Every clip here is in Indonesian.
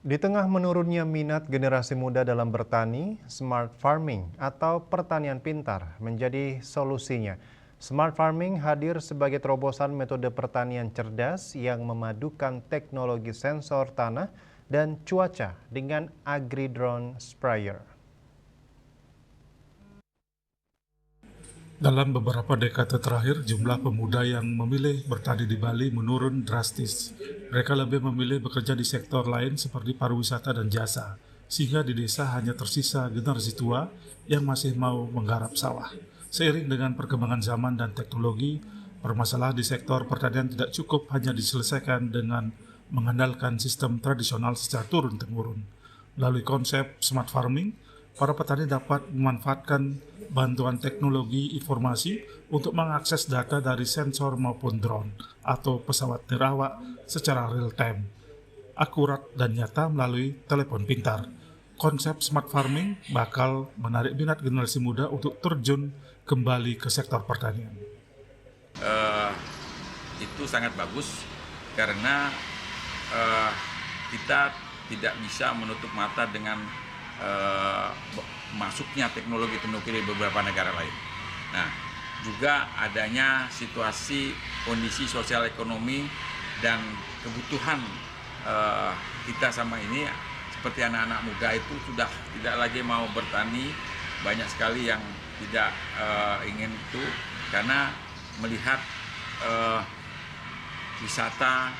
Di tengah menurunnya minat generasi muda dalam bertani, smart farming atau pertanian pintar menjadi solusinya. Smart farming hadir sebagai terobosan metode pertanian cerdas yang memadukan teknologi sensor tanah dan cuaca dengan agri-drone sprayer. Dalam beberapa dekade terakhir, jumlah pemuda yang memilih bertani di Bali menurun drastis. Mereka lebih memilih bekerja di sektor lain seperti pariwisata dan jasa, sehingga di desa hanya tersisa generasi tua yang masih mau menggarap sawah. Seiring dengan perkembangan zaman dan teknologi, permasalahan di sektor pertanian tidak cukup hanya diselesaikan dengan mengandalkan sistem tradisional secara turun-temurun. Melalui konsep smart farming, para petani dapat memanfaatkan bantuan teknologi informasi untuk mengakses data dari sensor maupun drone atau pesawat nirawak secara real time, akurat dan nyata melalui telepon pintar. Konsep smart farming bakal menarik minat generasi muda untuk terjun kembali ke sektor pertanian. Eh, itu sangat bagus karena kita tidak bisa menutup mata dengan masuknya teknologi-teknologi dari beberapa negara lain. Nah, juga adanya situasi kondisi sosial ekonomi dan kebutuhan kita sama ini seperti anak-anak muda itu sudah tidak lagi mau bertani, banyak sekali yang tidak ingin itu karena melihat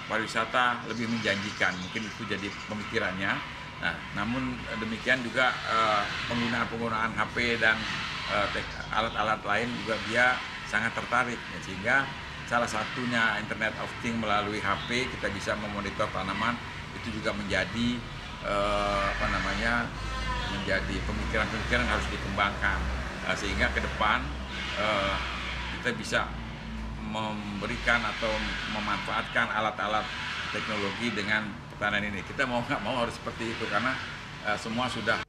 pariwisata lebih menjanjikan, mungkin itu jadi pemikirannya. Nah, namun demikian juga penggunaan HP dan alat-alat lain juga dia sangat tertarik, ya, sehingga salah satunya Internet of Things melalui HP kita bisa memonitor tanaman, itu juga menjadi menjadi pemikiran-pemikiran yang harus dikembangkan, sehingga ke depan kita bisa memberikan atau memanfaatkan alat-alat teknologi dengan pertanian ini. Kita mau nggak mau harus seperti itu karena semua sudah.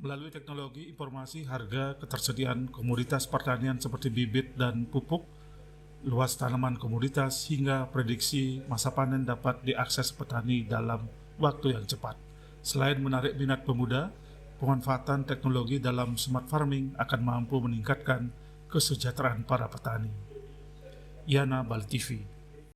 Melalui teknologi informasi harga ketersediaan komoditas pertanian seperti bibit dan pupuk, luas tanaman komoditas hingga prediksi masa panen dapat diakses petani dalam waktu yang cepat. Selain menarik minat pemuda, pemanfaatan teknologi dalam smart farming akan mampu meningkatkan kesejahteraan para petani. Yana Bali TV.